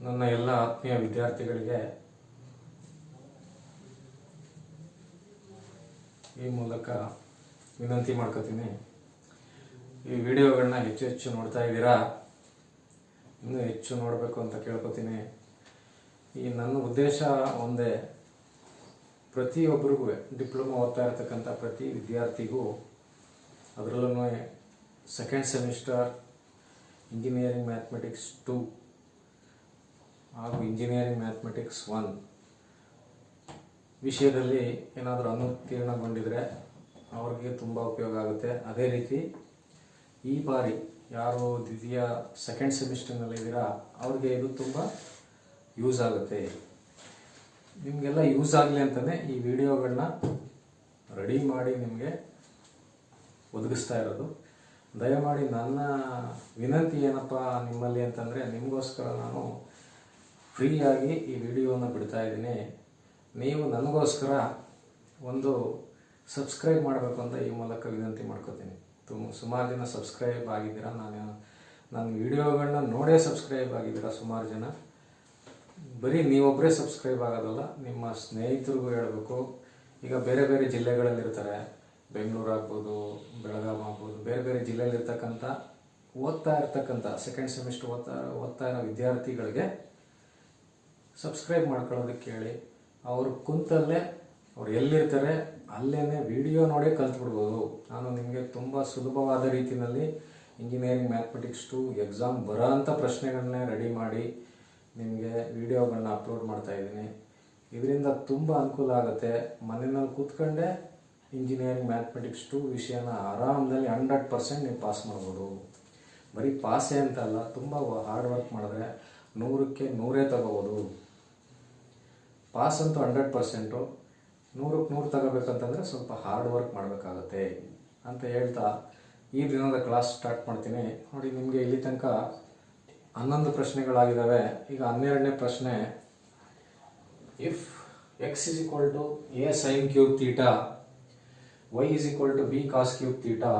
ನನ್ನ ಎಲ್ಲ ಆತ್ಮೀಯ ವಿದ್ಯಾರ್ಥಿಗಳಿಗೆ ಈ ಮೂಲಕ ವಿನಂತಿ ಮಾಡ್ಕೋತೀನಿ. ಈ ವಿಡಿಯೋಗಳನ್ನ ಹೆಚ್ಚು ಹೆಚ್ಚು ನೋಡ್ತಾ ಇದ್ದೀರಾ, ಇನ್ನೂ ಹೆಚ್ಚು ನೋಡಬೇಕು ಅಂತ ಕೇಳ್ಕೊತೀನಿ. ಈ ನನ್ನ ಉದ್ದೇಶ ಒಂದೇ, ಪ್ರತಿಯೊಬ್ಬರಿಗೂ ಡಿಪ್ಲೊಮಾ ಓದ್ತಾ ಇರತಕ್ಕಂಥ ಪ್ರತಿ ವಿದ್ಯಾರ್ಥಿಗೂ, ಅದರಲ್ಲೂ ಸೆಕೆಂಡ್ ಸೆಮಿಸ್ಟರ್ ಇಂಜಿನಿಯರಿಂಗ್ ಮ್ಯಾಥಮೆಟಿಕ್ಸ್ 2 ಹಾಗೂ ಇಂಜಿನಿಯರಿಂಗ್ ಮ್ಯಾಥಮೆಟಿಕ್ಸ್ 1 ವಿಷಯದಲ್ಲಿ ಏನಾದರೂ ಅನುತ್ತೀರ್ಣಗೊಂಡಿದ್ರೆ ಅವ್ರಿಗೆ ತುಂಬ ಉಪಯೋಗ ಆಗುತ್ತೆ. ಅದೇ ರೀತಿ ಈ ಬಾರಿ ಯಾರು ಸೆಕೆಂಡ್ ಸೆಮಿಸ್ಟರ್ನಲ್ಲಿದ್ದೀರಾ ಅವ್ರಿಗೆ ಇದು ತುಂಬ ಯೂಸ್ ಆಗುತ್ತೆ. ನಿಮಗೆಲ್ಲ ಯೂಸ್ ಆಗಲಿ ಅಂತಲೇ ಈ ವಿಡಿಯೋಗಳನ್ನ ರೆಡಿ ಮಾಡಿ ನಿಮಗೆ ಒದಗಿಸ್ತಾ ಇರೋದು. ದಯಮಾಡಿ ನನ್ನ ವಿನಂತಿ ಏನಪ್ಪ ನಿಮ್ಮಲ್ಲಿ ಅಂತಂದರೆ, ನಿಮಗೋಸ್ಕರ ನಾನು ಫ್ರೀಯಾಗಿ ಈ ವಿಡಿಯೋನ ಬಿಡ್ತಾ ಇದ್ದೀನಿ. ನೀವು ನನಗೋಸ್ಕರ ಒಂದು ಸಬ್ಸ್ಕ್ರೈಬ್ ಮಾಡಬೇಕು ಅಂತ ಈ ಮೂಲಕ ವಿನಂತಿ ಮಾಡ್ಕೋತೀನಿ. ಸುಮಾರು ಜನ ಸಬ್ಸ್ಕ್ರೈಬ್ ಆಗಿದ್ದೀರಾ, ನನ್ನ ವಿಡಿಯೋಗಳನ್ನ ನೋಡೇ ಸಬ್ಸ್ಕ್ರೈಬ್ ಆಗಿದ್ದೀರಾ ಸುಮಾರು ಜನ. ಬರೀ ನೀವೊಬ್ಬರೇ ಸಬ್ಸ್ಕ್ರೈಬ್ ಆಗೋದಲ್ಲ, ನಿಮ್ಮ ಸ್ನೇಹಿತರಿಗೂ ಹೇಳಬೇಕು. ಈಗ ಬೇರೆ ಬೇರೆ ಜಿಲ್ಲೆಗಳಲ್ಲಿರ್ತಾರೆ, ಬೆಂಗಳೂರು ಆಗ್ಬೋದು, ಬೆಳಗಾವಿ ಆಗ್ಬೋದು, ಬೇರೆ ಬೇರೆ ಜಿಲ್ಲೆಯಲ್ಲಿರ್ತಕ್ಕಂಥ ಓದ್ತಾ ಇರ್ತಕ್ಕಂಥ ಸೆಕೆಂಡ್ ಸೆಮಿಸ್ಟರ್ ಓದ್ತಾ ಇರೋ ವಿದ್ಯಾರ್ಥಿಗಳಿಗೆ ಸಬ್ಸ್ಕ್ರೈಬ್ ಮಾಡ್ಕೊಳ್ಳೋದಕ್ಕೆ ಹೇಳಿ. ಅವರು ಕುಂತಲ್ಲೇ ಅವ್ರು ಎಲ್ಲಿರ್ತಾರೆ ಅಲ್ಲೇ ವಿಡಿಯೋ ನೋಡೇ ಕಲ್ತ್ಬಿಡ್ಬೋದು. ನಾನು ನಿಮಗೆ ತುಂಬ ಸುಲಭವಾದ ರೀತಿಯಲ್ಲಿ ಇಂಜಿನಿಯರಿಂಗ್ ಮ್ಯಾಥಮೆಟಿಕ್ಸ್ 2 ಎಕ್ಸಾಮ್ ಬರೋ ಅಂಥ ಪ್ರಶ್ನೆಗಳನ್ನೇ ರೆಡಿ ಮಾಡಿ ನಿಮಗೆ ವಿಡಿಯೋಗಳನ್ನ ಅಪ್ಲೋಡ್ ಮಾಡ್ತಾ ಇದ್ದೀನಿ. ಇದರಿಂದ ತುಂಬ ಅನುಕೂಲ ಆಗುತ್ತೆ. ಮನೆಯಲ್ಲಿ ಕೂತ್ಕೊಂಡೇ ಇಂಜಿನಿಯರಿಂಗ್ ಮ್ಯಾಥಮೆಟಿಕ್ಸ್ 2 ವಿಷಯನ ಆರಾಮದಲ್ಲಿ 100% ನೀವು ಪಾಸ್ ಮಾಡ್ಬೋದು. ಬರೀ ಪಾಸೇ ಅಂತಲ್ಲ, ತುಂಬ ಹಾರ್ಡ್ ವರ್ಕ್ ಮಾಡಿದ್ರೆ 100ಕ್ಕೆ 100 ತಗೋಬೋದು. ಪಾಸ್ ಅಂತೂ 100%, 100ಕ್ಕೆ 100 ತಗೋಬೇಕಂತಂದರೆ ಸ್ವಲ್ಪ ಹಾರ್ಡ್ ವರ್ಕ್ ಮಾಡಬೇಕಾಗತ್ತೆ ಅಂತ ಹೇಳ್ತಾ ಈ ದಿನದ ಕ್ಲಾಸ್ ಸ್ಟಾರ್ಟ್ ಮಾಡ್ತೀನಿ. ನೋಡಿ, ನಿಮಗೆ ಇಲ್ಲಿ ತನಕ 11 ಪ್ರಶ್ನೆಗಳಾಗಿದ್ದಾವೆ. ಈಗ 12ನೇ ಪ್ರಶ್ನೆ, if x is equal to a sin cube theta, y is equal to b cos cube theta,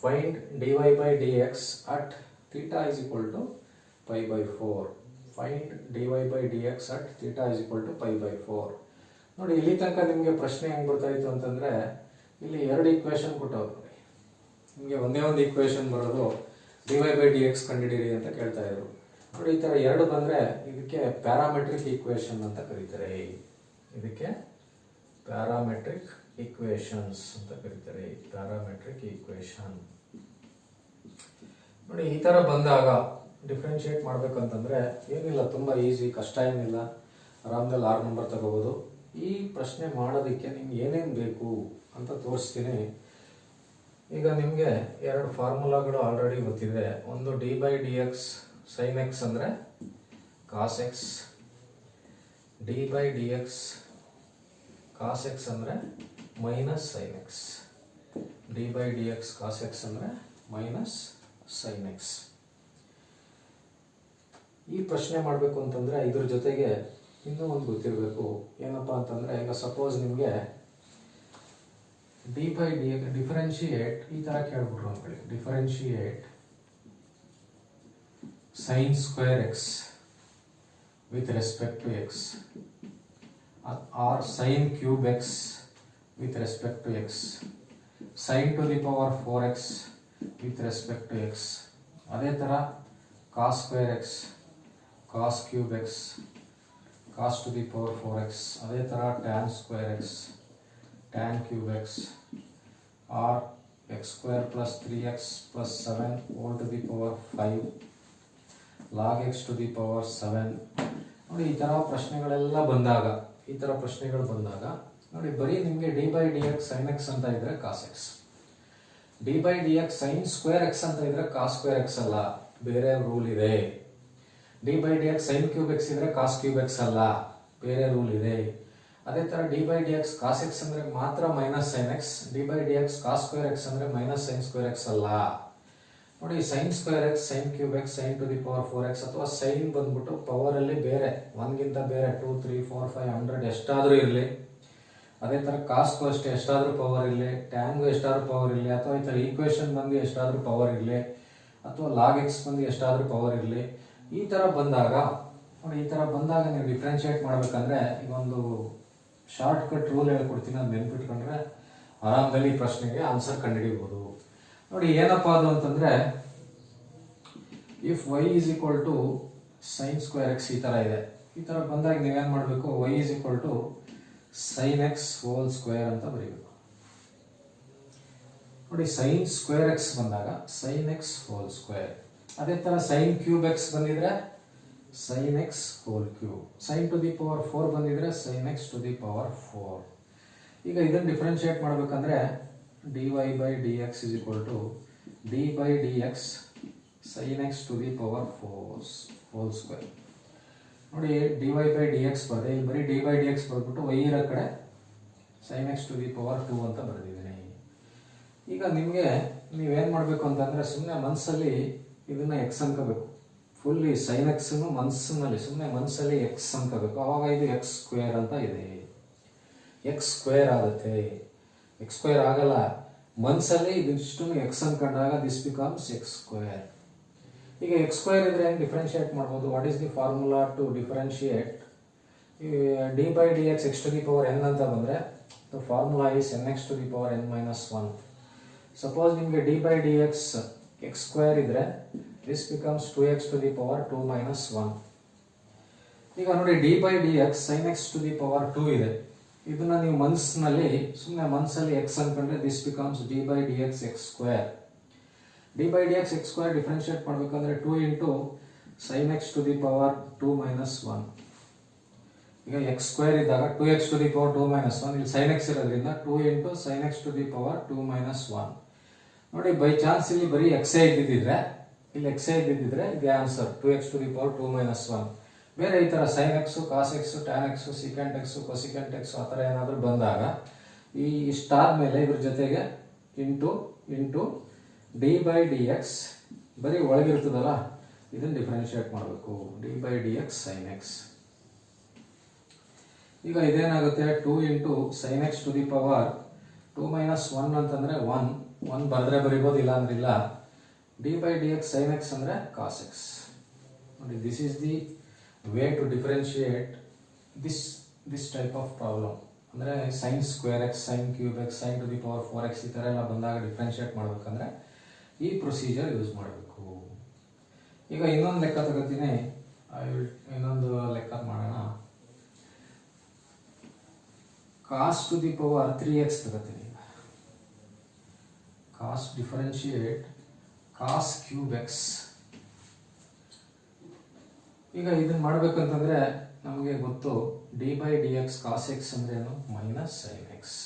find dy by dx at theta is equal to pi by 4. Find dy by dx at theta is equal to pi by 4. ನೋಡಿ, ಇಲ್ಲಿ ತನಕ ನಿಮಗೆ ಪ್ರಶ್ನೆ ಹೆಂಗೆ ಬರ್ತಾ ಇತ್ತು ಅಂತಂದರೆ, ಇಲ್ಲಿ 2 ಈಕ್ವೇಷನ್ ಕೊಟ್ಟವ್ರು. ನಿಮಗೆ ಒಂದೇ ಒಂದು ಈಕ್ವೇಷನ್ ಬರೋದು dy by dx ಕಂಡುಹಿಡಿಯಿರಿ ಅಂತ ಕೇಳ್ತಾ ಇದ್ರು. ನೋಡಿ, ಈ ಥರ 2 ಬಂದರೆ ಇದಕ್ಕೆ ಪ್ಯಾರಾಮೆಟ್ರಿಕ್ ಈಕ್ವೇಷನ್ ಅಂತ ಕರೀತಾರೆ. ಇದಕ್ಕೆ ಪ್ಯಾರಾಮೆಟ್ರಿಕ್ ಈಕ್ವೇಷನ್ಸ್ ಅಂತ ಕರೀತಾರೆ. ಪ್ಯಾರಾಮೆಟ್ರಿಕ್ ಈಕ್ವೇಷನ್ ನೋಡಿ, ಈ ಥರ ಬಂದಾಗ ಡಿಫ್ರೆನ್ಶಿಯೇಟ್ ಮಾಡಬೇಕಂತಂದರೆ ಏನಿಲ್ಲ, ತುಂಬ ಈಸಿ, ಕಷ್ಟ ಏನಿಲ್ಲ. ಆರಾಮದಲ್ಲಿ 6 ನಂಬರ್ ತಗೋಬೋದು. ಈ ಪ್ರಶ್ನೆ ಮಾಡೋದಕ್ಕೆ ನಿಮ್ಗೆ ಏನೇನು ಬೇಕು ಅಂತ ತೋರಿಸ್ತೀನಿ. ಈಗ ನಿಮಗೆ 2 ಫಾರ್ಮುಲಾಗಳು ಆಲ್ರೆಡಿ ಗೊತ್ತಿದೆ. ಒಂದು d by d x sine x ಅಂದರೆ cos x, d by d x cos x ಅಂದರೆ minus sine x. D by d x cos x ಅಂದರೆ ಮೈನಸ್ ಸೈನ್ ಎಕ್ಸ್. ಈ ಪ್ರಶ್ನೆ ಮಾಡಬೇಕು ಅಂತಂದರೆ ಇದ್ರ ಜೊತೆಗೆ ಇನ್ನೂ ಒಂದು ಗೊತ್ತಿರಬೇಕು. ಏನಪ್ಪ ಅಂತಂದರೆ, ಈಗ ಸಪೋಸ್ ನಿಮಗೆ ಡಿ ಬೈ ಡಿ ಡಿಫರೆನ್ಶಿಯೇಟ್ ಈ ಥರ ಕೇಳ್ಬಿಟ್ರು ಅಂದ್ಕೊಳ್ಳಿ. Differentiate sine square x with respect to x or sine cube x with respect to x, sine to the power 4x with respect to x. ಅದೇ ಥರ cos square x, cos cube x, cos to the power 4x. ಅದೇ ಥರ tan square x, tan cube x, or x square plus 3x plus 7 whole to the power 5 log x to the power 7. ನೋಡಿ, ಈ ಥರ ಪ್ರಶ್ನೆಗಳೆಲ್ಲ ಬಂದಾಗ, ಈ ಥರ ಪ್ರಶ್ನೆಗಳು ಬಂದಾಗ ನೋಡಿ, ಬರೀ ನಿಮಗೆ d by d x sine x ಅಂತ ಇದ್ರೆ cos x, d by d x sine square x ಅಂತ ಇದ್ರೆ ಕಾಸ್ ಸ್ಕ್ವೇರ್ ಎಕ್ಸ್ ಅಲ್ಲ, ಬೇರೆ ರೂಲ್ ಇದೆ. D by d x sine cube x ಇದ್ರೆ ಕಾಸ್ ಕ್ಯೂಬ್ ಎಕ್ಸ್ ಅಲ್ಲ, ಬೇರೆ ರೂಲ್ ಇದೆ. ಅದೇ ಥರ d by d x cos x ಅಂದರೆ ಮಾತ್ರ minus sine x, d by d x cos square x ಅಂದರೆ ಮೈನಸ್ ಸೈನ್ ಸ್ಕ್ವೇರ್ ಎಕ್ಸ್ ಅಲ್ಲ. ನೋಡಿ, sine square x, sine cube x, sine to the power 4x ಅಥವಾ sign ಬಂದ್ಬಿಟ್ಟು ಪವರಲ್ಲಿ ಬೇರೆ 1ಗಿಂತ ಬೇರೆ 2, 3, 4, 5, 100 ಎಷ್ಟಾದರೂ ಇರಲಿ. ಅದೇ ಥರ ಕಾಸ್ಗೂ ಅಷ್ಟೇ ಎಷ್ಟಾದರೂ ಪವರ್ ಇರಲಿ, ಟ್ಯಾನ್ಗೂ ಎಷ್ಟಾದರೂ ಪವರ್ ಇರಲಿ, ಅಥವಾ ಈ ಥರ ಈಕ್ವೇಷನ್ ಬಂದು ಎಷ್ಟಾದರೂ ಪವರ್ ಇರಲಿ, ಅಥವಾ ಲಾಗ್ ಎಕ್ಸ್ ಬಂದು ಎಷ್ಟಾದರೂ ಪವರ್ ಇರಲಿ. ಈ ಥರ ಬಂದಾಗ ನೋಡಿ ಈ ಥರ ಬಂದಾಗ ನೀವು ಡಿಫ್ರೆನ್ಷಿಯೇಟ್ ಮಾಡಬೇಕಂದ್ರೆ ಈಗ ಒಂದು ಶಾರ್ಟ್ ಕಟ್ ರೂಲ್ ಹೇಳ್ಕೊಡ್ತೀನಿ, ಅದು ನೆನ್ಪಿಟ್ಕೊಂಡ್ರೆ ಆರಾಮದಲ್ಲಿ ಈ ಪ್ರಶ್ನೆಗೆ ಆನ್ಸರ್ ಕಂಡುಹಿಡಿಬೋದು. ನೋಡಿ ಏನಪ್ಪ ಅದು ಅಂತಂದರೆ, if y is equal to sine square x ಈ ಥರ ಇದೆ. ಈ ಥರ ಬಂದಾಗ ನೀವೇನು ಮಾಡಬೇಕು, y is equal to sine x whole square ಅಂತ ಬರೀಬೇಕು. ನೋಡಿ ಸೈನ್ ಸ್ಕ್ವೇರ್ ಎಕ್ಸ್ ಬಂದಾಗ ಸೈನ್ ಎಕ್ಸ್ ಹೋಲ್ ಸ್ಕ್ವೇರ್, ಅದೇ ಥರ ಸೈನ್ ಕ್ಯೂಬ್ ಎಕ್ಸ್ ಬಂದಿದ್ರೆ sine x whole cube, sine to the power 4 ಬಂದಿದ್ರೆ sine x to the power 4. ಈಗ ಇದನ್ನು ಡಿಫ್ರೆನ್ಷಿಯೇಟ್ ಮಾಡಬೇಕಂದ್ರೆ dy by d x is equal to d by d x sine x to the power 4 whole square. ನೋಡಿ dy by d x ಬರದೆ, ಇಲ್ಲಿ ಬರೀ d by d x ಬರೆದ್ಬಿಟ್ಟು y ಇರೋ ಕಡೆ sine x to the power 2 ಅಂತ ಬರೆದಿದ್ದೀನಿ. ಈಗ ನಿಮಗೆ ನೀವೇನು ಮಾಡಬೇಕು ಅಂತಂದರೆ, ಸುಮ್ಮನೆ ಮನಸ್ಸಲ್ಲಿ ಇದನ್ನು ಎಕ್ಸ್ ಅನ್ಕೋಬೇಕು. ಫುಲ್ಲಿ ಸೈನ್ ಎಕ್ಸನ್ನು ಮನಸ್ಸಿನಲ್ಲಿ ಸುಮ್ಮನೆ ಮನಸ್ಸಲ್ಲಿ ಎಕ್ಸ್ ಅನ್ಕೋಬೇಕು. ಆವಾಗ ಇದು ಎಕ್ಸ್ ಸ್ಕ್ವೇರ್ ಅಂತ ಇದೆ, ಎಕ್ಸ್ ಸ್ಕ್ವೇರ್ ಆಗುತ್ತೆ. ಎಕ್ಸ್ ಸ್ಕ್ವೇರ್ ಆಗಲ್ಲ, ಮನಸ್ಸಲ್ಲಿ ಇದಿಷ್ಟು ಎಕ್ಸ್ ಅನ್ಕೊಂಡಾಗ ದಿಸ್ ಬಿಕಮ್ಸ್ ಎಕ್ಸ್ ಸ್ಕ್ವೇರ್. ಈಗ ಎಕ್ಸ್ ಸ್ಕ್ವೇರ್ ಇದ್ರೆ ಹೆಂಗೆ ಡಿಫ್ರೆನ್ಷಿಯೇಟ್ ಮಾಡ್ಬೋದು? What is the formula to differentiate d by d x x to the power n ಅಂತ ಬಂದರೆ the formula is n x to the power n minus 1. Suppose ನಿಮಗೆ d by d x x square ಇದ್ರೆ this becomes 2x to the power 2 minus 1. ಈಗ ನೋಡಿ d by d x sine x to the power 2 ಇದೆ. ಇದನ್ನ ನೀವು ಮನಸ್ಸಿನಲ್ಲಿ ಸುಮ್ಮನೆ ಮನಸ್ಸಲ್ಲಿ ಎಕ್ಸ್ ಅನ್ಕೊಂಡ್ರೆ this becomes d by d x x square. D by d x x square differentiate ಮಾಡಬೇಕಂದ್ರೆ 2 into sine x to the power 2 minus 1. ಈಗ x square ಇದ್ದಾಗ 2x to the power 2 minus 1, ಇಲ್ಲಿ ಸೈನ್ ಎಕ್ಸ್ ಇರೋದ್ರಿಂದ 2 into sine x to the power 2 minus 1. ನೋಡಿ by chance ಇಲ್ಲಿ ಬರೀ ಎಕ್ಸೇ ಇದ್ದಿದ್ರೆ, ಇಲ್ಲಿ ಎಕ್ಸೇ ಇದ್ದಿದ್ರೆ ಇದೆ answer 2x to the power 2 minus 1. ಬೇರೆ ಈ ಥರ sine x cos x tan x secant x cosecant x ಆ ಥರ ಏನಾದರೂ ಬಂದಾಗ ಈ ಸ್ಟಾರ್ ಮೇಲೆ ಇದ್ರ ಜೊತೆಗೆ into d by d x ಬರೀ ಒಳಗಿರ್ತದಲ್ಲ, ಇದನ್ನು ಡಿಫ್ರೆನ್ಷಿಯೇಟ್ ಮಾಡಬೇಕು. D by d x sine x. ಈಗ ಇದೇನಾಗುತ್ತೆ, 2 into sine x to the power 2 minus 1 ಅಂತಂದರೆ 1 ಬರೆದ್ರೆ ಬರಿಬೋದು, ಇಲ್ಲ ಅಂದ್ರೆ ಇಲ್ಲ. D by d x sine x ಅಂದರೆ ಕಾಸ್ ಎಕ್ಸ್. ನೋಡಿ this is the way to differentiate this type of problem. ಅಂದರೆ sine square x, sine cube x, sine to the power 4x ಈ ಥರ ಎಲ್ಲ ಬಂದಾಗ ಡಿಫ್ರೆನ್ಷಿಯೇಟ್ ಮಾಡಬೇಕಂದ್ರೆ ಈ ಪ್ರೊಸೀಜರ್ ಯೂಸ್ ಮಾಡಬೇಕು. ಈಗ ಇನ್ನೊಂದು ಲೆಕ್ಕ ತಗೋತೀನಿ, ಇನ್ನೊಂದು ಲೆಕ್ಕ ಮಾಡೋಣ. ಕಾಸ್ ಟು ದಿ ಪವರ್ 3x ತಗೋತೀನಿ. Cos differentiate cos cube x. ಈಗ ಇದನ್ನು ಮಾಡಬೇಕಂತಂದರೆ ನಮಗೆ ಗೊತ್ತು d by d x cos x ಅಂದರೆ ಏನು, minus sine x.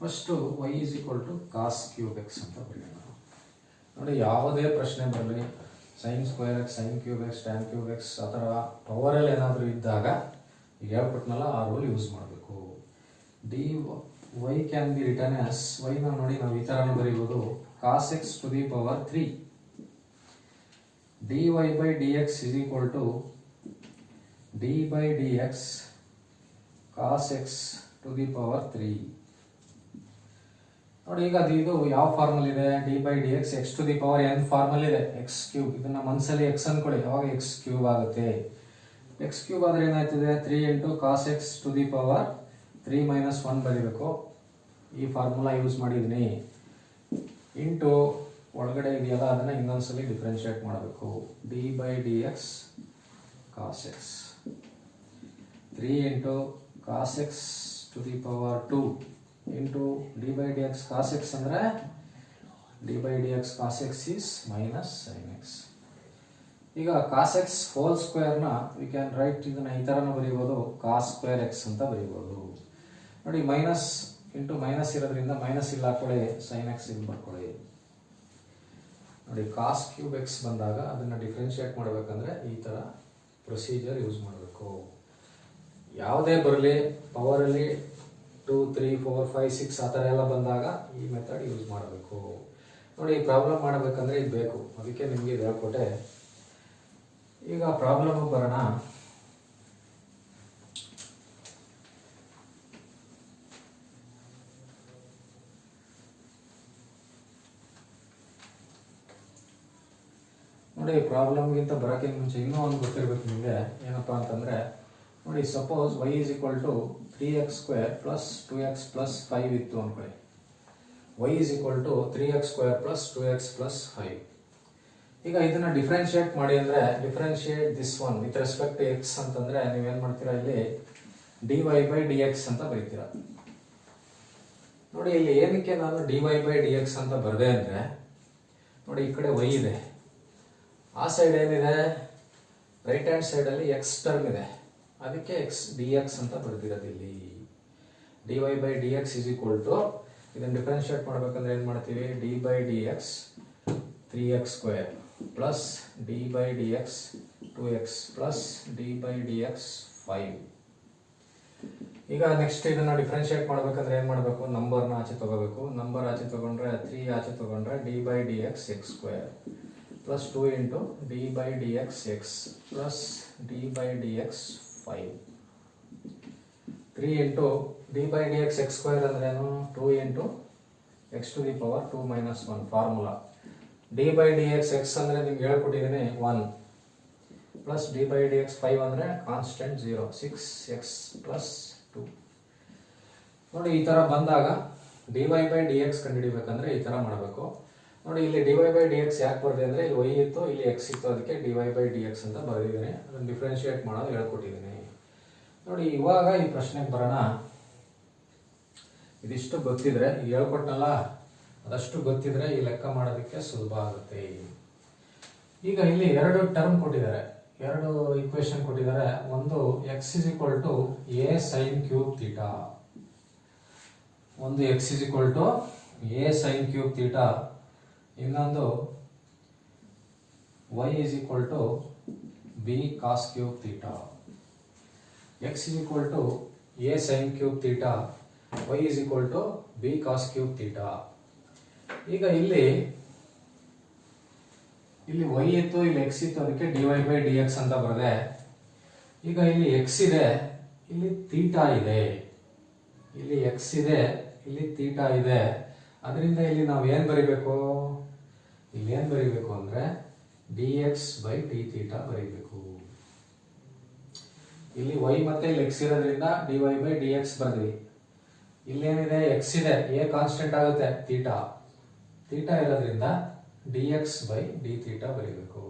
First y is equal to cos cube x ಅಂತ ಬರೆಯೋಣ. ನೋಡಿ ಯಾವುದೇ ಪ್ರಶ್ನೆ ಬರಲಿ, sine square x, sine cube x, tan cube x ಆ ಥರ ಪವರಲ್ಲಿ ಏನಾದರೂ ಇದ್ದಾಗ ಈಗ ಹೇಳ್ಬಿಟ್ನಲ್ಲ ಆ ರೂಲ್ ಯೂಸ್ ಮಾಡಬೇಕು. D y can be written as, ವೈನ ನೋಡಿ ನಾವು ಈ ಥರನೂ ಬರೀಬೋದು, cos x to the power 3. dy by dx is equal to d by dx cos x to the power 3. ನೋಡಿ ಈಗ ಇದು ಯಾವ ಫಾರ್ಮಲ್ ಇದೆ, d by d x x to the power n formula ಇದೆ, ಎಕ್ಸ್ ಕ್ಯೂಬ್. ಇದನ್ನ ಮನಸ್ಸಲ್ಲಿ x ಅನ್ಕೊಳ್ಳಿ, ಅವಾಗ ಎಕ್ಸ್ ಕ್ಯೂಬ್ ಆಗುತ್ತೆ. ಎಕ್ಸ್ ಕ್ಯೂಬ್ ಆದರೆ ಏನಾಯ್ತದೆ, 3 into cos x to the power 3 minus 1 ಬರೀಬೇಕು. ಈ ಫಾರ್ಮುಲಾ ಯೂಸ್ ಮಾಡಿದ್ದೀನಿ. ಇಂಟು ಒಳಗಡೆ ಇದೆಯಲ್ಲ ಅದನ್ನು ಇನ್ನೊಂದ್ಸಲಿ ಡಿಫ್ರೆನ್ಷಿಯೇಟ್ ಮಾಡಬೇಕು. D by d x cos x 3 into cos x to the power 2 into d by d x cos x ಅಂದರೆ d by d x cos x is minus sine x. ಈಗ cos x whole ಸ್ಕ್ವೇರ್ನ we can write, ಇದನ್ನು ಈ ಥರನೂ ಬರೀಬೋದು, ಕಾಸ್ square x ಅಂತ ಬರೀಬೋದು. ನೋಡಿ minus into minus ಇರೋದ್ರಿಂದ minus ಇಲ್ಲ ಹಾಕೊಳ್ಳಿ, ಸೈನ್ ಎಕ್ಸ್ ಇಲ್ಲಿ ಬರ್ಕೊಳ್ಳಿ. ನೋಡಿ ಕಾಸ್ ಕ್ಯೂಬ್ ಎಕ್ಸ್ ಬಂದಾಗ ಅದನ್ನು ಡಿಫ್ರೆನ್ಷಿಯೇಟ್ ಮಾಡಬೇಕಂದ್ರೆ ಈ ಥರ ಪ್ರೊಸೀಜರ್ ಯೂಸ್ ಮಾಡಬೇಕು. ಯಾವುದೇ ಬರಲಿ ಪವರಲ್ಲಿ 2, 3, 4, 5, 6 ಆ ಥರ ಎಲ್ಲ ಬಂದಾಗ ಈ ಮೆಥಡ್ ಯೂಸ್ ಮಾಡಬೇಕು. ನೋಡಿ ಈ ಪ್ರಾಬ್ಲಮ್ ಮಾಡಬೇಕಂದ್ರೆ ಇದು ಬೇಕು, ಅದಕ್ಕೆ ನಿಮಗೆ ಇದು ಹೇಳ್ಕೊಟ್ಟೆ. ಈಗ ಪ್ರಾಬ್ಲಮ್ ಬರೋಣ. ನೋಡಿ ಪ್ರಾಬ್ಲಮ್ಗಿಂತ ಬರೋಕ್ಕಿಂತ ಮುಂಚೆ ಇನ್ನೂ ಒಂದು ಗೊತ್ತಿರಬೇಕು ನಿಮಗೆ. ಏನಪ್ಪ ಅಂತಂದರೆ ನೋಡಿ, suppose y is equal to 3x² plus 2x plus 5 ಇತ್ತು ಅಂದ್ಕೊಳ್ಳಿ. y is equal to 3x² plus 2x plus 5. ಈಗ ಇದನ್ನು ಡಿಫ್ರೆನ್ಷಿಯೇಟ್ ಮಾಡಿ ಅಂದರೆ, differentiate this one with respect to x ಅಂತಂದರೆ ನೀವೇನು ಮಾಡ್ತೀರಾ, ಇಲ್ಲಿ dy ಬೈ dx ಅಂತ ಬರೀತೀರಾ. ನೋಡಿ ಇಲ್ಲಿ ಏನಕ್ಕೆ ನಾನು dy ಬೈ dx ಅಂತ ಬರದೆ ಅಂದರೆ, ನೋಡಿ ಈ ಕಡೆ y ಇದೆ, ಆ ಸೈಡ್ ಏನಿದೆ ರೈಟ್ ಹ್ಯಾಂಡ್ ಸೈಡಲ್ಲಿ ಎಕ್ಸ್ ಟರ್ಮ್ ಇದೆ, ಅದಕ್ಕೆ ಎಕ್ಸ್ ಡಿ ಎಕ್ಸ್ ಅಂತ ಬರೆದಿರೋದು. ಇಲ್ಲಿ dy by d x is equal to, ಇದನ್ನು ಡಿಫ್ರೆನ್ಷಿಯೇಟ್ ಮಾಡ್ಬೇಕಂದ್ರೆ ಏನು ಮಾಡ್ತೀವಿ, d by d x 3x² plus d by d x 2x plus d by d x 5. ಈಗ ನೆಕ್ಸ್ಟ್ ಇದನ್ನು ಡಿಫ್ರೆನ್ಷಿಯೇಟ್ ಮಾಡ್ಬೇಕಂದ್ರೆ ಏನು ಮಾಡಬೇಕು, ನಂಬರ್ನ ಆಚೆ ತಗೋಬೇಕು. ನಂಬರ್ ಆಚೆ ತಗೊಂಡ್ರೆ 3 ಆಚೆ ತಗೊಂಡ್ರೆ d by d x x² plus 2 into d by d x x plus d by d x 5. 3 into d by d x x² ಅಂದ್ರೇನು, 2 into x to the power 2 minus 1 formula. D by d x x ಅಂದರೆ ನಿಮ್ಗೆ ಹೇಳ್ಕೊಟ್ಟಿದ್ದೀನಿ 1 plus d by d x 5 ಅಂದರೆ constant 0, 6x plus 2. ನೋಡಿ ಈ ಥರ ಬಂದಾಗ d y by d x ಕಂಡುಹಿಡಿಬೇಕಂದ್ರೆ ಈ ಥರ ಮಾಡಬೇಕು. ನೋಡಿ ಇಲ್ಲಿ d y by d x ಯಾಕೆ ಬರೆದೆ ಅಂದರೆ, ಇಲ್ಲಿ y ಇತ್ತು, ಇಲ್ಲಿ ಎಕ್ಸ್ ಇತ್ತು, ಅದಕ್ಕೆ d y by d x ಅಂತ ಬರೆದಿದ್ದೀನಿ. ಅದನ್ನು ಡಿಫ್ರೆನ್ಷಿಯೇಟ್ ಮಾಡೋದು ಹೇಳ್ಕೊಟ್ಟಿದ್ದೀನಿ. ನೋಡಿ ಇವಾಗ ಈ ಪ್ರಶ್ನೆಗೆ ಬರೋಣ. ಇದಿಷ್ಟು ಗೊತ್ತಿದ್ರೆ, ಈಗ ಹೇಳ್ಕೊಟ್ನಲ್ಲ ಅದಷ್ಟು ಗೊತ್ತಿದ್ರೆ ಈ ಲೆಕ್ಕ ಮಾಡೋದಕ್ಕೆ ಸುಲಭ ಆಗುತ್ತೆ. ಈಗ ಇಲ್ಲಿ 2 ಟರ್ಮ್ ಕೊಟ್ಟಿದ್ದಾರೆ, 2 ಇಕ್ವೇಶನ್ ಕೊಟ್ಟಿದ್ದಾರೆ. ಒಂದು x is equal to a sine cube theta, ಒಂದು x is equal to a sine cube theta, ಇನ್ನೊಂದು y is equal to b cos cube theta. x is equal to a sin cube theta, y is equal to b cos cube theta. ಈಗ ಇಲ್ಲಿ y ಇತ್ತು, ಇಲ್ಲಿ x ಇತ್ತು, ಅದಕ್ಕೆ dy by d x ಅಂತ ಬರದೆ. ಈಗ ಇಲ್ಲಿ x ಇದೆ, ಇಲ್ಲಿ ಥೀಟಾ ಇದೆ, ಇಲ್ಲಿ x ಇದೆ, ಇಲ್ಲಿ ಥೀಟಾ ಇದೆ. ಅದರಿಂದ ಇಲ್ಲಿ ನಾವು ಏನು ಬರಿಬೇಕು, ಇಲ್ಲಿ ಏನು ಬರೀಬೇಕು ಅಂದರೆ dx ಬೈ ಡಿ ಥೀಟಾ ಬರೀಬೇಕು. ಇಲ್ಲಿ y ಮತ್ತೆ ಇಲ್ಲಿ x ಇರೋದ್ರಿಂದ dy ಬೈ ಡಿ ಎಕ್ಸ್ ಬರ್ದ್ವಿ. ಇಲ್ಲೇನಿದೆ, x ಇದೆ, a ಕಾನ್ಸ್ಟೆಂಟ್ ಆಗುತ್ತೆ, ಥೀಟಾ ಇರೋದ್ರಿಂದ dx ಬೈ ಡಿ ಥೀಟಾ ಬರೀಬೇಕು.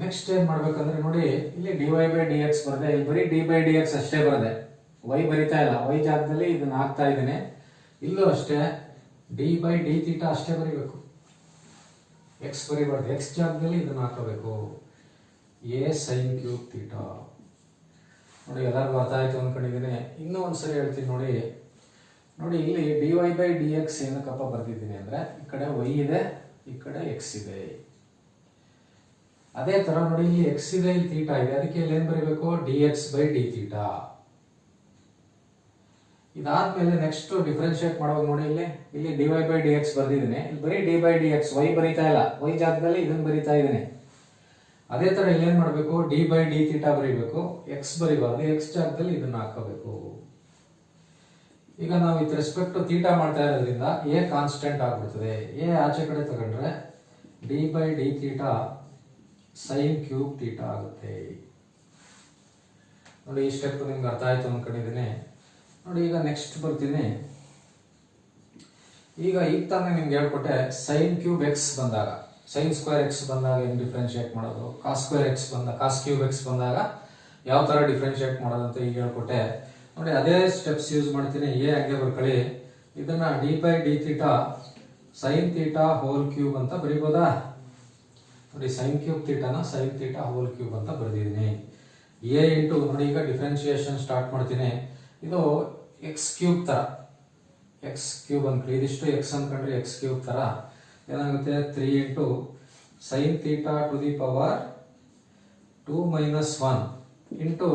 ನೆಕ್ಸ್ಟ್ ಏನು ಮಾಡ್ಬೇಕಂದ್ರೆ ನೋಡಿ, ಇಲ್ಲಿ dy ಬೈ ಡಿ ಎಕ್ಸ್ ಬರದೆ, ಇಲ್ಲಿ ಬರೀ ಡಿ ಬೈ ಡಿ ಎಕ್ಸ್ ಅಷ್ಟೇ ಬರದೆ, y ಬರಿತಾ ಇಲ್ಲ. y ಜಾಗದಲ್ಲಿ ಇದನ್ನ ಹಾಕ್ತಾ ಇದ್ದೇನೆ. ಇಲ್ಲೂ ಅಷ್ಟೇ ಡಿ ಬೈ ಡಿ ಥೀಟಾ ಅಷ್ಟೇ ಬರೀಬೇಕು, ಎಕ್ಸ್ ಬರೀಬಾರ್ದು. ಎಕ್ಸ್ ಜಾಗದಲ್ಲಿ ಇದನ್ನ ಹಾಕಬೇಕು, ಎ ಸೈನ್ ಕ್ಯೂಬ್ ಥೀಟಾ. ನೋಡಿ ಎಲ್ಲರಿಗೂ ಅರ್ಥ ಆಯ್ತು ಅಂದ್ಕೊಂಡಿದ್ದೀನಿ. ಇನ್ನೂ ಒಂದ್ಸರಿ ಹೇಳ್ತೀನಿ ನೋಡಿ. ನೋಡಿ ಇಲ್ಲಿ d y by d x ಏನಕ್ಕಪ್ಪ ಬರ್ತಿದ್ದೀನಿ ಅಂದರೆ, ಈ ಕಡೆ y ಇದೆ, ಈ ಕಡೆ x ಇದೆ. ಅದೇ ತರ ನೋಡಿ ಇಲ್ಲಿ x ಇದೆ, ಇಲ್ಲಿ ಥೀಟಾ ಇದೆ, ಅದಕ್ಕೆ ಇಲ್ಲಿ ಏನು ಬರೀಬೇಕು, d x by d theta. ಇದಾದ್ಮೇಲೆ ನೆಕ್ಸ್ಟ್ ಡಿಫ್ರೆನ್ಶಿಯೇಟ್ ಮಾಡುವಾಗ ನೋಡಿ, ಇಲ್ಲಿ d y by d x ಬರ್ದಿದ್ದೀನಿ, ಇಲ್ಲಿ ಬರೀ d by d x, y ಬರೀತಾ ಇಲ್ಲ, ವೈ ಜಾಗದಲ್ಲಿ ಇದನ್ನು ಬರೀತಾ ಇದ್ದೀನಿ. ಅದೇ ತರ ಇಲ್ಲಿ ಏನ್ ಮಾಡಬೇಕು, ಡಿ ಬೈ ಡಿ ಥೀಟಾ ಬರೀಬೇಕು, ಎಕ್ಸ್ ಬರೀಬಾರ್ದು, ಎಕ್ಸ್ ಜಾಗದಲ್ಲಿ ಇದನ್ನ ಹಾಕಬೇಕು. ಈಗ ನಾವು ವಿತ್ ರೆಸ್ಪೆಕ್ಟ್ ಟು ಥೀಟಾ ಮಾಡ್ತಾ ಇರೋದ್ರಿಂದ ಎ ಕಾನ್ಸ್ಟೆಂಟ್ ಆಗ್ಬಿಡ್ತದೆ. ಎ ಆಚೆ ಕಡೆ ತಗೊಂಡ್ರೆ d by d theta sine cube theta ಆಗುತ್ತೆ. ನೋಡಿ ಈ ಸ್ಟೆಪ್ ನಿಮ್ಗೆ ಅರ್ಥ ಆಯ್ತು ಅನ್ಕೊಂಡಿದ್ದೀನಿ. ನೋಡಿ ಈಗ ನೆಕ್ಸ್ಟ್ ಬರ್ತೀನಿ. ಈಗ ತಾನೇ ನಿಮ್ಗೆ ಹೇಳ್ಕೊಟ್ಟೆ ಸೈನ್ ಕ್ಯೂಬ್ ಎಕ್ಸ್ ಬಂದಾಗ, ಸೈನ್ ಸ್ಕ್ವೇರ್ ಎಕ್ಸ್ ಬಂದಾಗ ಹೆಂಗ್ ಡಿಫ್ರೆನ್ಶಿಯೇಟ್ ಮಾಡೋದು, ಕಾಸ್ ಸ್ಕ್ವೇರ್ ಎಕ್ಸ್ ಬಂದಾಗ, ಕಾಸ್ ಕ್ಯೂಬ್ ಎಕ್ಸ್ ಬಂದಾಗ ಯಾವ ತರ ಡಿಫ್ರೆನ್ಶಿಯೇಟ್ ಮಾಡೋದು ಅಂತ ಈಗ ಹೇಳ್ಕೊಟ್ಟೆ. ನೋಡಿ ಅದೇ ಸ್ಟೆಪ್ಸ್ ಯೂಸ್ ಮಾಡ್ತೀನಿ. ಎ ಹಂಗೆ ಬರ್ಕೊಳ್ಳಿ, ಇದನ್ನ d by d theta sine theta whole cube ಅಂತ ಬರೀಬೋದಾ. ನೋಡಿ ಸೈನ್ ಕ್ಯೂಬ್ ಥೀಟಾನ ಸೈನ್ ಥೀಟಾ ಹೋಲ್ ಕ್ಯೂಬ್ ಅಂತ ಬರೆದಿದ್ದೀನಿ. ಎ ಇಂಟು ನೋಡಿ ಈಗ ಡಿಫ್ರೆನ್ಶಿಯೇಷನ್ ಸ್ಟಾರ್ಟ್ ಮಾಡ್ತೀನಿ. ಇದು ಎಕ್ಸ್ ಕ್ಯೂಬ್ ತರ, ಎಕ್ಸ್ ಕ್ಯೂಬ್ ಅನ್ಕೊಳ್ಳಿ, ಇದಿಷ್ಟು ಎಕ್ಸ್ ಅನ್ಕೊಂಡ್ರೆ ಎಕ್ಸ್ ಕ್ಯೂಬ್ ತರ ಏನಾಗುತ್ತೆ, 3 into sine theta to the power 2 minus 1 into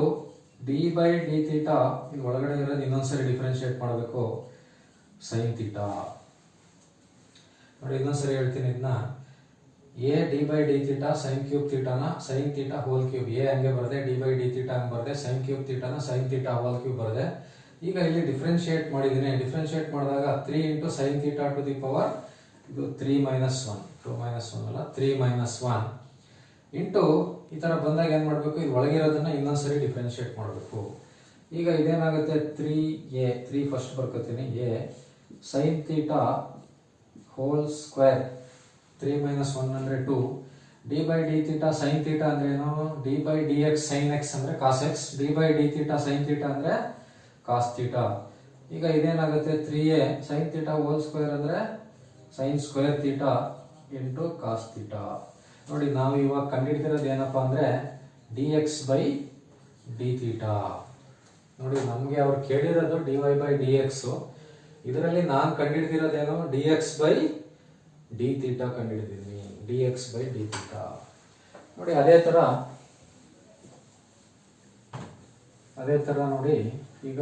d by d theta, ಇಲ್ಲಿ ಒಳಗಡೆ ಇರೋದು ಇನ್ನೊಂದ್ಸರಿ ಡಿಫ್ರೆನ್ಶಿಯೇಟ್ ಮಾಡಬೇಕು, ಸೈನ್ ಥೀಟಾ. ನೋಡಿ ಇನ್ನೊಂದ್ಸರಿ ಹೇಳ್ತೀನಿ, ಇದನ್ನ a d by d theta sine cube ಥೀಟಾನ sine theta whole cube, a ಹಂಗೆ ಬರದೆ, ಡಿ ಬೈ ಡಿ ಥೀಟಾ ಹಂಗೆ ಬರದೆ, ಸೈನ್ ಕ್ಯೂಬ್ ಥೀಟಾನ ಸೈನ್ ಥೀಟಾ ಹೋಲ್ ಕ್ಯೂಬ್ ಬರದೆ. ಈಗ ಇಲ್ಲಿ ಡಿಫ್ರೆನ್ಶಿಯೇಟ್ ಮಾಡಿದ್ದೀನಿ. ಡಿಫ್ರೆನ್ಶಿಯೇಟ್ ಮಾಡಿದಾಗ 3 into sine theta to the power ಇದು 3 ಮೈನಸ್ 1 2 - 1 ಅಲ್ಲ 3 - 1 ಇಂಟು ಈ ಥರ ಬಂದಾಗ ಏನು ಮಾಡಬೇಕು, ಇದು ಒಳಗಿರೋದನ್ನು ಇನ್ನೊಂದ್ಸರಿ ಡಿಫ್ರೆನ್ಷಿಯೇಟ್ ಮಾಡಬೇಕು. ಈಗ ಇದೇನಾಗುತ್ತೆ 3a 3 ಫಸ್ಟ್ ಬರ್ಕೋತೀನಿ a sine theta whole square 3 - 1 ಅಂದರೆ 2 d by d theta sine theta ಅಂದ್ರೆ ಏನು, d by d x sine x ಅಂದರೆ cos x, d by d theta sine theta ಅಂದರೆ ಕಾಸ್ ಥೀಟಾ. ಈಗ ಇದೇನಾಗುತ್ತೆ 3a sine theta whole square ಅಂದರೆ sine square theta into cos theta. ನೋಡಿ ನಾವು ಇವಾಗ ಕಂಡುಹಿಡ್ತಿರೋದು ಏನಪ್ಪ ಅಂದರೆ d x by d theta. ನೋಡಿ ನಮಗೆ ಅವ್ರು ಕೇಳಿರೋದು d y by d x, ಇದರಲ್ಲಿ ನಾನು ಕಂಡುಹಿಡ್ದಿರೋದೇನು d x by d theta ಕಂಡುಹಿಡಿದಿದ್ದೀನಿ, d x by d theta. ನೋಡಿ ಅದೇ ಥರ ನೋಡಿ ಈಗ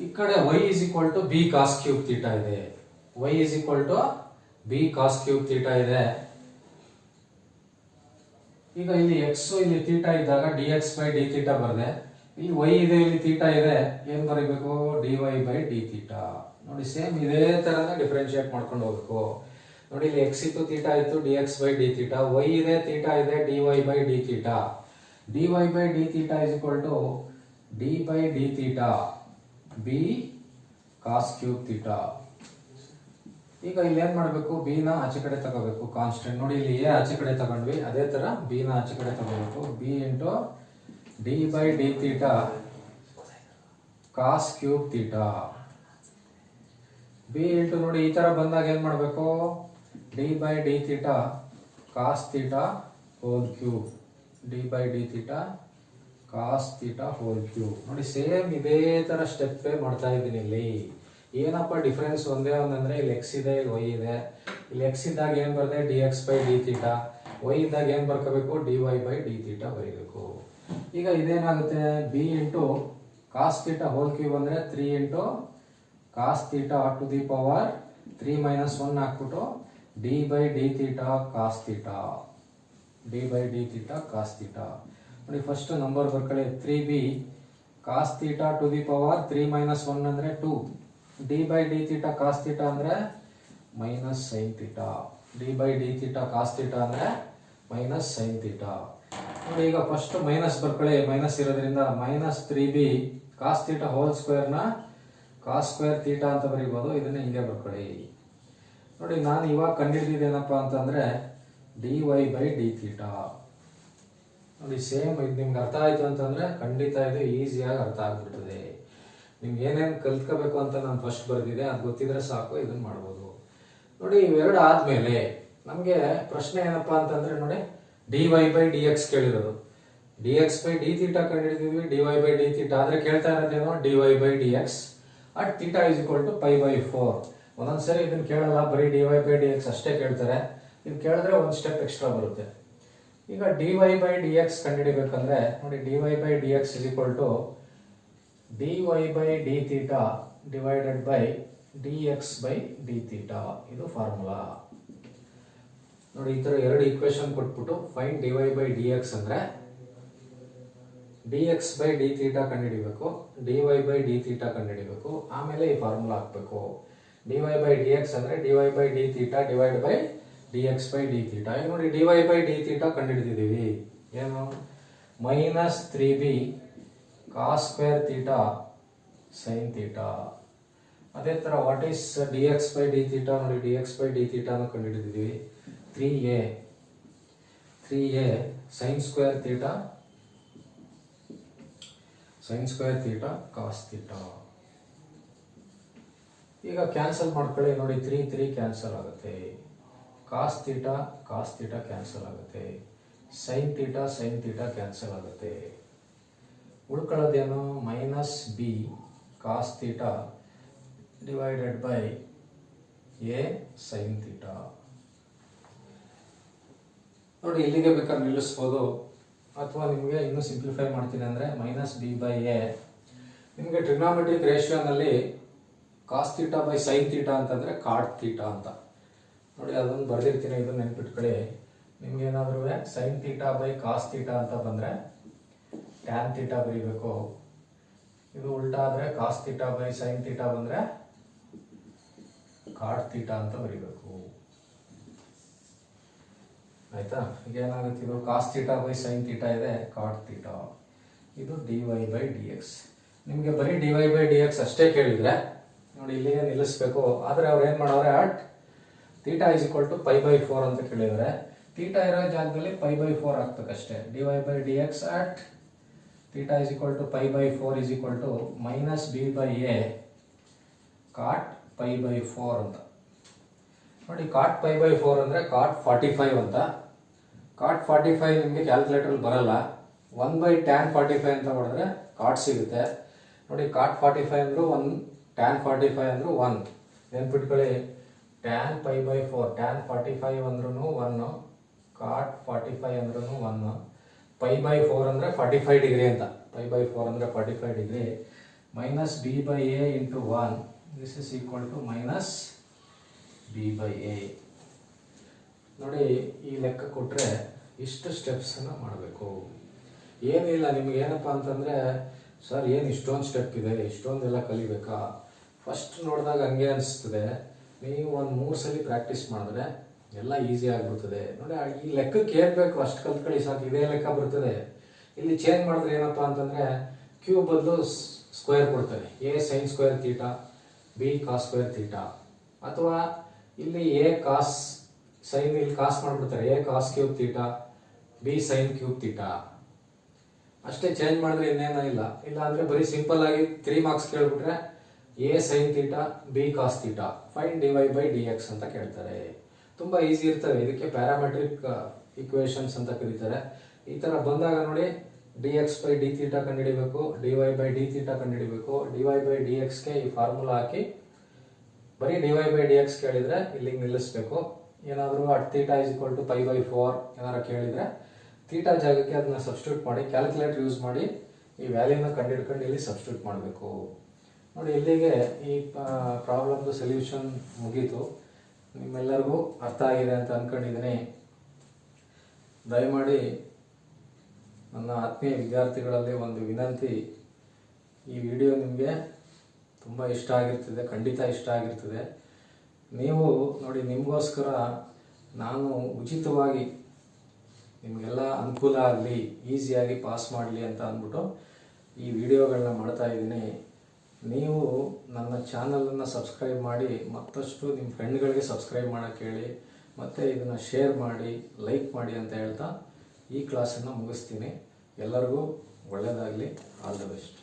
ಈ ಕಡೆ y is equal to b cos cube theta ಇದೆ, y is equal to b cos cube theta ಇದೆ. ಈಗ ಇಲ್ಲಿ x ಇಲ್ಲಿ ಥೀಟಾ ಇದ್ದಾಗ dx ಬೈ ಡಿ ಥೀಟಾ ಬರದೆ, ಇಲ್ಲಿ y ಇದೆ ಇಲ್ಲಿ ಥೀಟಾ ಇದೆ, ಏನ್ ಬರೀಬೇಕು dy ಬೈ ಡಿ ಥೀಟಾ. ನೋಡಿ ಸೇಮ್ ಇದೇ ತರನೇ ಡಿಫ್ರೆನ್ಶಿಯೇಟ್ ಮಾಡ್ಕೊಂಡು ಹೋಗ್ಬೇಕು. ನೋಡಿ ಇಲ್ಲಿ x ಇತ್ತು ಥೀಟಾ ಇತ್ತು dx by d theta, y ಇದೆ ಥೀಟಾ ಇದೆ dy by d theta. dy by d theta is equal to d by d theta b cos cube theta. ಈಗ ಇಲ್ಲಿ ಏನ್ ಮಾಡಬೇಕು, b ನ ಆಚೆ ಕಡೆ ತಗೋಬೇಕು ಕಾನ್ಸ್ಟೆಂಟ್. ನೋಡಿ ಇಲ್ಲಿ a ಆಚೆ ಕಡೆ ತಗೊಂಡ್ವಿ, ಅದೇ ತರ b ನ ಆಚೆ ಕಡೆ ತಗೋಬೇಕು. b into d by d theta cos cube theta. b into ನೋಡಿ ಈ ತರ ಬಂದಾಗ ಏನ್ ಮಾಡಬೇಕು d by d theta cos theta whole cube, d by d theta cos theta whole cube. ನೋಡಿ ಸೇಮ್ ಇದೇ ತರ ಸ್ಟೆಪ್ ಮಾಡ್ತಾ ಇದ್ದೀನಿ. ಇಲ್ಲಿ ಏನಪ್ಪ ಡಿಫ್ರೆನ್ಸ್ ಒಂದೇ ಒಂದಂದ್ರೆ ಇಲ್ಲಿ x ಇದೆ ಇಲ್ಲಿ y ಇದೆ. ಇಲ್ಲಿ x ಇದ್ದಾಗ ಏನ್ ಬರ್ತದೆ dx by d theta, y ಇದ್ದಾಗ ಏನ್ ಬರ್ಕೋಬೇಕು dy ಬೈ ಡಿ ಥೀಟಾ ಬರೀಬೇಕು. ಈಗ ಇದೇನಾಗುತ್ತೆ b into cos theta whole cube ಅಂದ್ರೆ 3 into cos theta to the power 3 - 1 ಹಾಕ್ಬಿಟ್ಟು d by d theta cos theta, d by d theta cos theta. ನೋಡಿ first number ಬರ್ಕೊಳ್ಳಿ 3b cos theta to the power 3 - 1 ಅಂದ್ರೆ 2, d by d theta cos theta ಅಂದ್ರೆ minus sine theta, d by d theta cos theta ಅಂದ್ರೆ minus sine theta. ನೋಡಿ ಈಗ first minus ಬರ್ಕೊಳ್ಳಿ, minus ಇರೋದ್ರಿಂದ minus 3b cos theta whole square ನ cos square theta ಅಂತ ಬರೀಬಹುದು, ಇದನ್ನ ಹಿಂಗೆ ಬರ್ಕೊಳ್ಳಿ. ನೋಡಿ ನಾನು ಇವಾಗ ಕಂಡುಹಿಡಿದಿದ್ದೇನಪ್ಪ ಅಂತಂದ್ರೆ dy ಬೈ ಡಿ ಥೀಟಾ. ನೋಡಿ ಸೇಮ್ ಇದು ನಿಮ್ಗೆ ಅರ್ಥ ಆಯ್ತು ಅಂತಂದ್ರೆ ಖಂಡಿತ ಇದು ಈಸಿಯಾಗಿ ಅರ್ಥ ಆಗ್ಬಿಡ್ತದೆ. ನಿಮ್ಗೆ ಏನೇನು ಕಲ್ತ್ಕೋಬೇಕು ಅಂತ ನಾನು ಫಸ್ಟ್ ಬರ್ದಿದೆ, ಅದು ಗೊತ್ತಿದ್ರೆ ಸಾಕು ಇದನ್ನ ಮಾಡ್ಬೋದು. ನೋಡಿ ಇವೆರಡು ಆದ್ಮೇಲೆ ನಮಗೆ ಪ್ರಶ್ನೆ ಏನಪ್ಪಾ ಅಂತಂದ್ರೆ ನೋಡಿ dy ಬೈ ಡಿ ಎಕ್ಸ್ ಕೇಳಿರೋದು, dx ಬೈ ಡಿ ಥೀಟಾ ಕಂಡುಹಿಡಿದಿದ್ವಿ, dy ಬೈ ಡಿ ಥೀಟಾ ಆದ್ರೆ ಕೇಳ್ತಾ ಇರೋದೇನೋ dy by d x at theta is equal to pi by 4. ಒಂದೊಂದ್ಸರಿ ಇದನ್ನ ಕೇಳಲ್ಲ, ಬರೀ dy ಬೈ ಡಿ ಎಕ್ಸ್ ಅಷ್ಟೇ ಕೇಳ್ತಾರೆ. ಇದು ಕೇಳಿದ್ರೆ ಒಂದು ಸ್ಟೆಪ್ ಎಕ್ಸ್ಟ್ರಾ ಬರುತ್ತೆ. ಈಗ dy ಬೈ ಡಿ ಎಕ್ಸ್ ಕಂಡುಹಿಡಿಬೇಕಂದ್ರೆ ನೋಡಿ dy by d x is equal to dy by d theta divided by dx by d theta. ಇದು ಫಾರ್ಮುಲಾ. ನೋಡಿ ಈ ತರ ಎರಡು ಈಕ್ವೇಶನ್ ಕೊಟ್ಬಿಟ್ಟು find dy by d x ಅಂದ್ರೆ dx ಬೈ ಡಿ ಥೀಟಾ ಕಂಡುಹಿಡಿಬೇಕು, dy ಬೈ ಡಿ ಥೀಟಾ ಕಂಡುಹಿಡಿಬೇಕು, ಆಮೇಲೆ ಈ ಫಾರ್ಮುಲಾ ಹಾಕಬೇಕು. dy ಬೈ ಡಿ ಎಕ್ಸ್ ಅಂದ್ರೆ dy by d theta divide by dx by d theta. ಈಗ ನೋಡಿ dy ಬೈ ಡಿ ಥೀಟಾ ಕಂಡುಹಿಡಿದಿದ್ದೀವಿ, ಏನು minus 3b cos square theta sine theta. ಅದೇ ತರ what is dx by d theta, ನೋಡಿ dx by ಡಿ ಥೀಟಾನು ಕಂಡುಹಿಡಿದಿದ್ದೀವಿ 3a sine square theta cos theta. ಈಗ ಕ್ಯಾನ್ಸಲ್ ಮಾಡ್ಕೊಳ್ಳಿ. ನೋಡಿ 3 ಕ್ಯಾನ್ಸಲ್ ಆಗುತ್ತೆ, ಕಾಸ್ ಥೀಟಾ ಕ್ಯಾನ್ಸಲ್ ಆಗುತ್ತೆ, ಸೈನ್ ಥೀಟಾ ಕ್ಯಾನ್ಸಲ್ ಆಗುತ್ತೆ. ಉಳ್ಕೊಳ್ಳೋದೇನು minus b cos theta divided by a sine theta. ನೋಡಿ ಇಲ್ಲಿಗೆ ಬೇಕಾದ್ರೆ ನಿಲ್ಲಿಸ್ಬೋದು, ಅಥವಾ ನಿಮಗೆ ಇನ್ನೂ ಸಿಂಪ್ಲಿಫೈ ಮಾಡ್ತೀನಿ ಅಂದರೆ ಮೈನಸ್ ಬಿ ಬೈ ಎ. ನಿಮಗೆ ಟ್ರಿಗ್ನಾಮೆಟ್ರಿಕ್ ರೇಷಿಯೋನಲ್ಲಿ cos theta by sine theta ಅಂತಂದರೆ ಕಾಟ್ ಥೀಟಾ ಅಂತ. ನೋಡಿ ಅದನ್ನು ಬರ್ದಿರ್ತೀನಿ, ಇದನ್ನು ನೆನ್ಪಿಟ್ಕೊಳ್ಳಿ. ನಿಮ್ಗೆ ಏನಾದರೂ sine theta by cos theta ಅಂತ ಬಂದರೆ ಟ್ಯಾನ್ ಥೀಟಾ ಬರೀಬೇಕು, ಇದು ಉಲ್ಟಾ ಆದರೆ cos theta by sine theta ಬಂದರೆ ಕಾಟ್ ಥೀಟಾ ಅಂತ ಬರೀಬೇಕು. ಆಯಿತಾ? ಈಗ ಏನಾಗುತ್ತೆ, ಇದು cos theta by sine theta ಇದೆ, ಕಾಟ್ ಥೀಟಾ. ಇದು dy ಬೈ ಡಿ ಎಕ್ಸ್. ನಿಮಗೆ ಬರೀ dy ಬೈ ಡಿ ಎಕ್ಸ್ ಅಷ್ಟೇ ಕೇಳಿದರೆ ನೋಡಿ ಇಲ್ಲಿಗೆ ನಿಲ್ಲಿಸ್ಬೇಕು. ಆದರೆ ಅವ್ರು ಏನು ಮಾಡೋರೆ, at theta is equal to pi by 4 ಅಂತ ಕೇಳಿದರೆ ಥೀಟಾ ಇರೋ ಜಾಗದಲ್ಲಿ ಪೈ ಬೈ 4 ಹಾಕ್ಬೇಕಷ್ಟೇ. dy by d x at theta is equal to pi by 4 is equal to minus b by a cot pi by 4 ಅಂತ. ನೋಡಿ ಕಾಟ್ pi by 4 ಅಂದರೆ ಕಾಟ್ 45 ಅಂತ. ಕಾಟ್ 45 ನಿಮಗೆ ಕ್ಯಾಲ್ಕುಲೇಟರ್ ಬರಲ್ಲ. 1 ಬೈ ಟ್ಯಾನ್ 45 ಅಂತ ಮಾಡಿದ್ರೆ ಕಾಟ್ ಸಿಗುತ್ತೆ. ನೋಡಿ ಕಾಟ್ 45 ಅಂದರೂ 1, ಟ್ಯಾನ್ 45 ಅಂದರೂ 1. ನೆನ್ಪಿಟ್ಕೊಳ್ಳಿ, ಟ್ಯಾನ್ ಪೈ ಬೈ 4, ಟ್ಯಾನ್ 45 ಅಂದ್ರೂ 1, ಕಾಟ್ 45 ಅಂದ್ರೂ 1. ಪೈ ಬೈ 4 ಅಂದರೆ 45 ಡಿಗ್ರಿ ಅಂತ. ಪೈ ಬೈ 4 ಅಂದರೆ 45 degree. Minus b by a into 1 this is equal to minus b by a. ನೋಡಿ ಈ ಲೆಕ್ಕ ಕೊಟ್ಟರೆ ಇಷ್ಟು ಸ್ಟೆಪ್ಸನ್ನು ಮಾಡಬೇಕು. ಏನಿಲ್ಲ, ನಿಮ್ಗೆ ಏನಪ್ಪ ಅಂತಂದರೆ ಸರ್ ಏನು ಇಷ್ಟೊಂದು ಸ್ಟೆಪ್ ಇದೆ, ಇಷ್ಟೊಂದೆಲ್ಲ ಕಲಿಬೇಕಾ? ಫಸ್ಟ್ ನೋಡಿದಾಗ ಹಂಗೆ ಅನಿಸ್ತದೆ. ನೀವು ಒಂದು 3 ಸಲ ಪ್ರಾಕ್ಟೀಸ್ ಮಾಡಿದ್ರೆ ಎಲ್ಲ ಈಸಿ ಆಗಿಬಿಡ್ತದೆ. ನೋಡಿ ಈ ಲೆಕ್ಕಕ್ಕೆ ಏನು ಬೇಕು ಅಷ್ಟು ಕಲ್ತ್ಕೊಳ್ಳಿ ಸಾಕು, ಇದೇ ಲೆಕ್ಕ ಬರ್ತದೆ. ಇಲ್ಲಿ ಚೇಂಜ್ ಮಾಡಿದ್ರೆ ಏನಪ್ಪ ಅಂತಂದರೆ ಕ್ಯೂಬ್ ಬದಲು ಸ್ಕ್ವೇರ್ ಕೊಡ್ತಾರೆ. A sine square theta, b cos square theta. ಅಥವಾ ಇಲ್ಲಿ ಎ ಕಾಸ್ ಸೈನ್, ಇಲ್ಲಿ ಕಾಸ್ ಮಾಡಿಬಿಡ್ತಾರೆ, a cos cube theta, b sine cube theta. ಅಷ್ಟೇ ಚೇಂಜ್ ಮಾಡಿದ್ರೆ ಇನ್ನೇನೋ ಇಲ್ಲ. ಇಲ್ಲ ಅಂದರೆ ಬರೀ ಸಿಂಪಲ್ ಆಗಿ 3 ಮಾರ್ಕ್ಸ್ ಕೇಳ್ಬಿಟ್ರೆ a sine theta, b cos theta, fine dy by d x ಅಂತ ಕೇಳ್ತಾರೆ. ತುಂಬ ಈಸಿ ಇರ್ತವೆ. ಇದಕ್ಕೆ ಪ್ಯಾರಾಮೆಟ್ರಿಕ್ ಇಕ್ವೇಷನ್ಸ್ ಅಂತ ಕರೀತಾರೆ. ಈ ಥರ ಬಂದಾಗ ನೋಡಿ D x by d theta ಕಂಡುಹಿಡಿಬೇಕು, dy ಬೈ ಡಿ ಥೀಟಾ ಕಂಡುಹಿಡಿಬೇಕು. dy ಬೈ ಡಿ ಎಕ್ಸ್ಗೆ ಈ ಫಾರ್ಮುಲಾ ಹಾಕಿ ಬರೀ dy ಬೈ ಡಿ ಎಕ್ಸ್ ಕೇಳಿದರೆ ಇಲ್ಲಿಗೆ ನಿಲ್ಲಿಸಬೇಕು. ಏನಾದರೂ at theta is equal to pi by 4 ಏನಾರು ಕೇಳಿದರೆ ಥೀಟಾ ಜಾಗಕ್ಕೆ ಅದನ್ನ ಸಬ್ಸ್ಟಿಟ್ಯೂಟ್ ಮಾಡಿ ಕ್ಯಾಲ್ಕುಲೇಟರ್ ಯೂಸ್ ಮಾಡಿ ಈ ವ್ಯಾಲ್ಯೂನ ಕಂಡುಹಿಡ್ಕೊಂಡು ಇಲ್ಲಿ ಸಬ್ಸ್ಟಿಟ್ಯೂಟ್ ಮಾಡಬೇಕು. ನೋಡಿ ಇಲ್ಲಿಗೆ ಈ ಪ್ರಾಬ್ಲಮ್ದು ಸೊಲ್ಯೂಷನ್ ಮುಗೀತು. ನಿಮ್ಮೆಲ್ಲರಿಗೂ ಅರ್ಥ ಆಗಿದೆ ಅಂತ ಅಂದ್ಕೊಂಡಿದ್ದೀನಿ. ದಯಮಾಡಿ ನನ್ನ ಆತ್ಮೀಯ ವಿದ್ಯಾರ್ಥಿಗಳಲ್ಲಿ ಒಂದು ವಿನಂತಿ, ಈ ವಿಡಿಯೋ ನಿಮಗೆ ತುಂಬ ಇಷ್ಟ ಆಗಿರ್ತದೆ, ಖಂಡಿತ ಇಷ್ಟ ಆಗಿರ್ತದೆ. ನೀವು ನೋಡಿ ನಿಮಗೋಸ್ಕರ ನಾನು ಉಚಿತವಾಗಿ ನಿಮಗೆಲ್ಲ ಅನುಕೂಲ ಆಗಲಿ, ಈಸಿಯಾಗಿ ಪಾಸ್ ಮಾಡಲಿ ಅಂತ ಅಂದ್ಬಿಟ್ಟು ಈ ವಿಡಿಯೋಗಳನ್ನ ಮಾಡ್ತಾ ಇದ್ದೀನಿ. ನೀವು ನನ್ನ ಚಾನಲನ್ನು ಸಬ್ಸ್ಕ್ರೈಬ್ ಮಾಡಿ, ಮತ್ತಷ್ಟು ನಿಮ್ಮ ಫ್ರೆಂಡ್ಗಳಿಗೆ ಸಬ್ಸ್ಕ್ರೈಬ್ ಮಾಡೋಕ್ಕೆ ಹೇಳಿ, ಮತ್ತು ಇದನ್ನು ಶೇರ್ ಮಾಡಿ, ಲೈಕ್ ಮಾಡಿ ಅಂತ ಹೇಳ್ತಾ ಈ ಕ್ಲಾಸನ್ನು ಮುಗಿಸ್ತೀನಿ. ಎಲ್ಲರಿಗೂ ಒಳ್ಳೆಯದಾಗಲಿ. All the best.